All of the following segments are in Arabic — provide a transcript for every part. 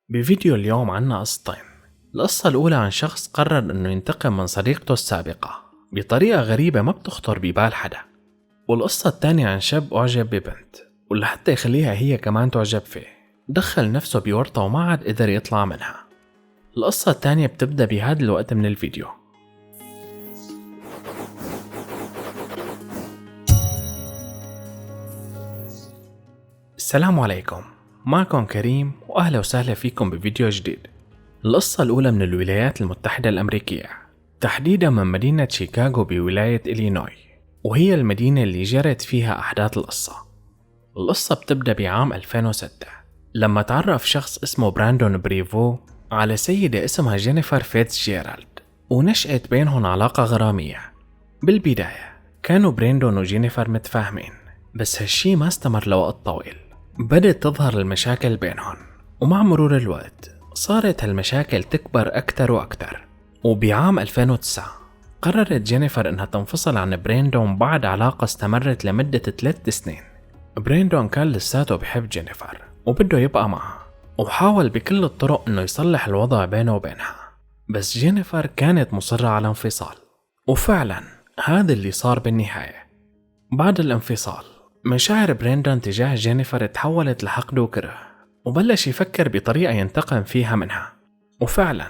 بفيديو اليوم عنا قصتين. القصة الأولى عن شخص قرر إنه ينتقم من صديقته السابقة بطريقة غريبة ما بتخطر ببال حدا، والقصة الثانية عن شاب أعجب ببنت ولحتى يخليها هي كمان تعجب فيه دخل نفسه بورطة وما عاد قدر يطلع منها. القصة الثانية بتبدأ بهذا الوقت من الفيديو. السلام عليكم، معكم كريم وأهلا وسهلا فيكم بفيديو جديد. القصة الأولى من الولايات المتحدة الأمريكية، تحديدا من مدينة شيكاغو بولاية إلينوي، وهي المدينة اللي جرت فيها أحداث القصة. القصة بتبدأ بعام 2006 لما تعرف شخص اسمه براندون بريفو على سيدة اسمها جينيفر فيتزجيرالد، ونشأت بينهم علاقة غرامية. بالبداية كانوا براندون وجينيفر متفاهمين، بس هالشي ما استمر لوقت طويل. بدت تظهر المشاكل بينهم، ومع مرور الوقت صارت هالمشاكل تكبر أكتر وأكتر. وبعام 2009 قررت جينيفر إنها تنفصل عن براندون بعد علاقة استمرت لمدة 3 سنين. براندون كان لساته بحب جينيفر وبده يبقى معها، وحاول بكل الطرق إنه يصلح الوضع بينه وبينها، بس جينيفر كانت مصرة على انفصال. وفعلا هذا اللي صار بالنهاية. بعد الانفصال مشاعر براندون تجاه جينيفر تحولت لحقد وكره، وبلش يفكر بطريقة ينتقم فيها منها. وفعلا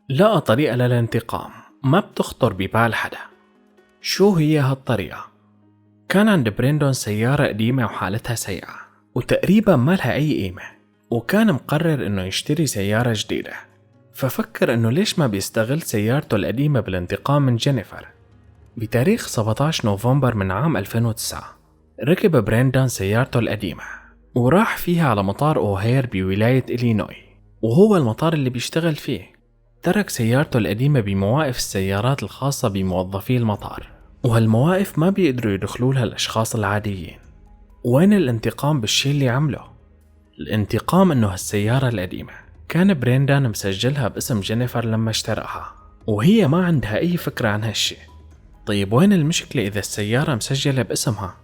لقى طريقة للانتقام ما بتخطر ببال حدا. شو هي هالطريقة؟ كان عند براندون سيارة قديمة وحالتها سيئة وتقريبا ما لها أي قيمة، وكان مقرر إنه يشتري سيارة جديدة. ففكر إنه ليش ما بيستغل سيارته القديمة بالانتقام من جينيفر. بتاريخ 17 نوفمبر من عام 2009 ركب براندون سيارته القديمة وراح فيها على مطار أوهير بولاية إلينوي، وهو المطار اللي بيشتغل فيه. ترك سيارته القديمة بمواقف السيارات الخاصة بموظفي المطار، وهالمواقف ما بيقدروا يدخلولها الأشخاص العاديين. وين الانتقام بالشي اللي عمله؟ الانتقام إنه هالسيارة القديمة كان براندون مسجلها باسم جينيفر لما اشتراها، وهي ما عندها أي فكرة عن هالشي. طيب وين المشكلة إذا السيارة مسجلة باسمها؟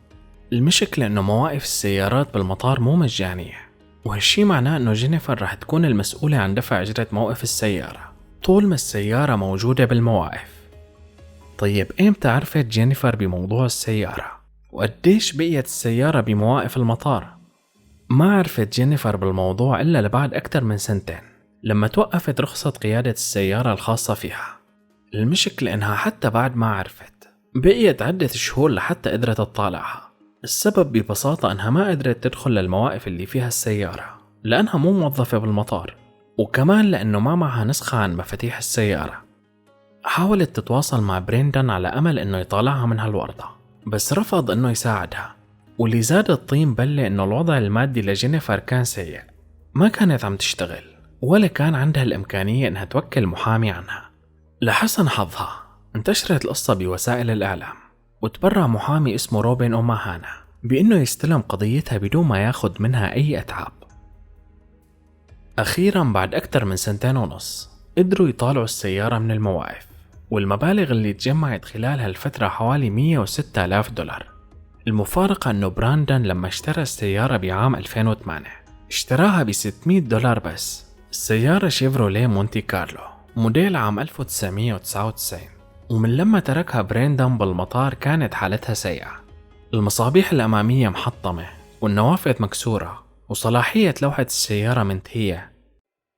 المشكلة إنه مواقف السيارات بالمطار مو مجانية، وهالشي معناه إنه جينيفر رح تكون المسؤولة عن دفع أجرة موقف السيارة طول ما السيارة موجودة بالمواقف. طيب إمتى عرفت جينيفر بموضوع السيارة؟ وقديش بقيت السيارة بمواقف المطار؟ ما عرفت جينيفر بالموضوع إلا لبعد أكثر من 2 سنين لما توقفت رخصة قيادة السيارة الخاصة فيها. المشكلة إنها حتى بعد ما عرفت بقيت عدة شهور لحتى قدرت تطالعها. السبب ببساطة أنها ما قدرت تدخل للمواقف اللي فيها السيارة لأنها مو موظفة بالمطار، وكمان لأنه ما معها نسخة عن مفاتيح السيارة. حاولت تتواصل مع براندون على أمل أنه يطالعها من هالورطة، بس رفض أنه يساعدها. واللي زاد الطين بلة أنه الوضع المادي لجينيفر كان سيء، ما كانت عم تشتغل ولا كان عندها الإمكانية أنها توكل محامي عنها. لحسن حظها انتشرت القصة بوسائل الإعلام، وتبرع محامي اسمه روبن أوماهانا بأنه يستلم قضيتها بدون ما ياخد منها أي أتعاب. أخيرا بعد أكثر من 2.5 سنين قدروا يطالعوا السيارة من المواقف، والمبالغ اللي تجمعت خلال هالفترة حوالي $106,000. المفارقة أنه براندون لما اشترى السيارة بعام 2008 اشتراها $600 بس. السيارة شيفروليه مونتي كارلو موديل عام 1999، ومن لما تركها براندون بالمطار كانت حالتها سيئة. المصابيح الأمامية محطمة والنوافذ مكسورة وصلاحية لوحة السيارة منتهية.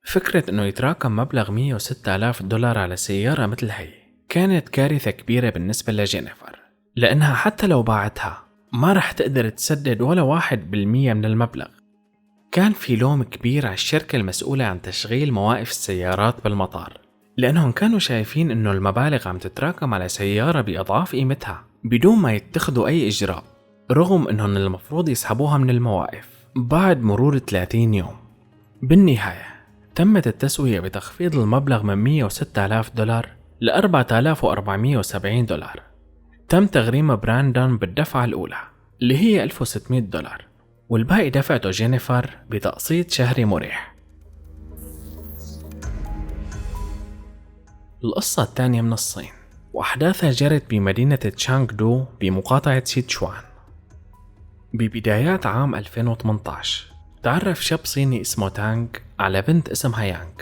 فكرة أنه يتراكم مبلغ $106,000 على سيارة مثل هي كانت كارثة كبيرة بالنسبة لجينيفر، لأنها حتى لو باعتها ما رح تقدر تسدد ولا 1% من المبلغ. كان في لوم كبير على الشركة المسؤولة عن تشغيل مواقف السيارات بالمطار، لأنهم كانوا شايفين إنه المبالغ عم تتراكم على سيارة بأضعاف قيمتها بدون ما يتخذوا أي إجراء، رغم إنهم المفروض يسحبوها من المواقف بعد مرور 30 يوم. بالنهاية تمت التسوية بتخفيض المبلغ من $106,000 ل $4,470. تم تغريم براندون بالدفعة الأولى اللي هي $1,600، والباقي دفعته جينيفر بتقسيط شهري مريح. القصة الثانية من الصين، وأحداثها جرت بمدينة تشانغدو بمقاطعة سيتشوان. ببدايات عام 2018 تعرف شاب صيني اسمه تانغ على بنت اسمها يانغ.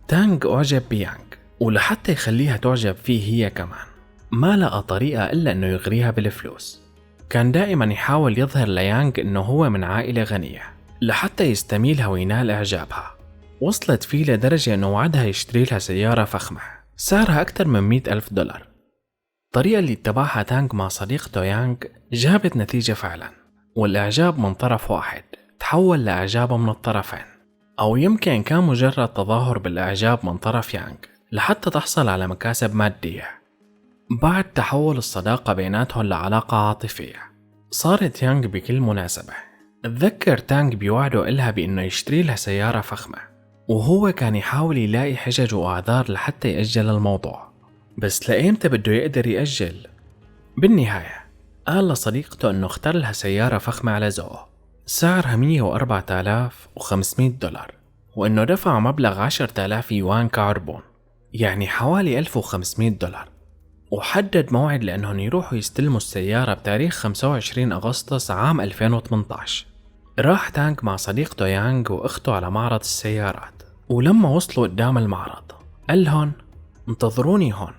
تانغ أعجب بيانغ، ولحتى يخليها تعجب فيه هي كمان ما لقى طريقة إلا إنه يغريها بالفلوس. كان دائما يحاول يظهر ليانغ إنه هو من عائلة غنية لحتى يستميلها وينال إعجابها. وصلت فيه لدرجة إنه وعدها يشتري لها سيارة فخمة سعرها أكثر من $100,000. الطريقة اللي اتبعها تانغ مع صديقته يانغ جابت نتيجة فعلا، والإعجاب من طرف واحد تحول لإعجابه من الطرفين، أو يمكن كان مجرد تظاهر بالإعجاب من طرف يانغ لحتى تحصل على مكاسب مادية. بعد تحول الصداقة بيناتهم لعلاقة عاطفية، صارت يانغ بكل مناسبة تذكر تانغ بيوعده إلها بإنه يشتري لها سيارة فخمة، وهو كان يحاول يلاقي حجج وأعذار لحتى يأجل الموضوع، بس لأيمتى بده يقدر يأجل؟ بالنهاية قال لصديقته إنه اختار لها سيارة فخمة على ذوقه سعرها $104,500، وإنه دفع مبلغ 10,000 يوان كعربون، يعني حوالي $1,500، وحدد موعد لأنهم يروحوا يستلموا السيارة بتاريخ 25 أغسطس عام 2018. راح تانغ مع صديقته يانغ وأخته على معرض السيارات، ولما وصلوا قدام المعرض قال لهم انتظروني هون،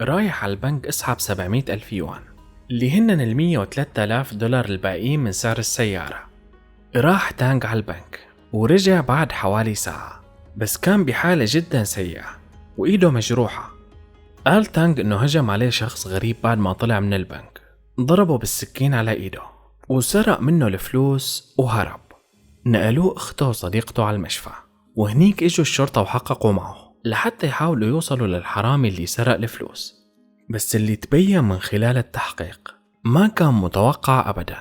رايح على البنك اسحب 700,000 يوان اللي هن $103,000 الباقيين من سعر السيارة. راح تانغ على البنك ورجع بعد حوالي ساعة، بس كان بحالة جدا سيئة وإيده مجروحة. قال تانغ إنه هجم عليه شخص غريب بعد ما طلع من البنك، ضربه بالسكين على إيده وسرق منه الفلوس وهرب. نقلوه أخته وصديقته على المشفى، وهنيك إجوا الشرطة وحققوا معه لحتى يحاولوا يوصلوا للحرامي اللي سرق الفلوس. بس اللي تبين من خلال التحقيق ما كان متوقع أبدا.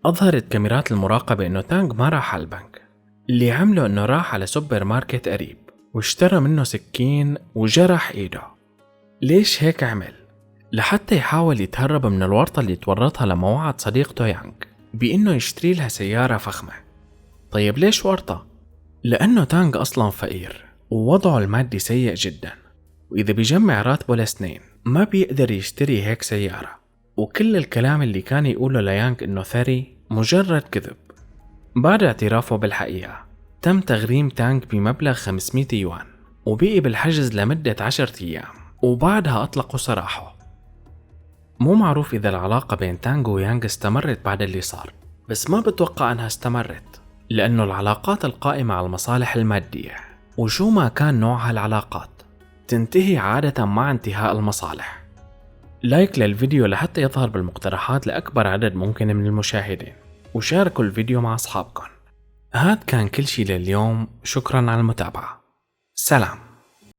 أظهرت كاميرات المراقبة إنه تانغ ما راح على البنك، اللي عمله إنه راح على سوبر ماركت قريب واشترى منه سكين وجرح إيده. ليش هيك عمل؟ لحتى يحاول يتهرب من الورطة اللي تورطها لما وعد صديقته يانغ بإنه يشتري لها سيارة فخمة. طيب ليش ورطة؟ لأنه تانغ أصلا فقير ووضعه المادي سيء جدا، وإذا بيجمع راتبه لسنين ما بيقدر يشتري هيك سيارة، وكل الكلام اللي كان يقوله ليانغ إنه ثري مجرد كذب. بعد اعترافه بالحقيقة تم تغريم تانغ بمبلغ 500 يوان وبقي بالحجز لمدة 10 أيام، وبعدها أطلقوا سراحه. مو معروف إذا العلاقة بين تانغ ويانغ استمرت بعد اللي صار، بس ما بتوقع أنها استمرت، لأنه العلاقات القائمة على المصالح المادية وشو ما كان نوعها العلاقات تنتهي عادة مع انتهاء المصالح. لايك للفيديو لحتى يظهر بالمقترحات لأكبر عدد ممكن من المشاهدين، وشاركوا الفيديو مع أصحابكم. هاد كان كل شي لليوم، شكرا على المتابعة. سلام.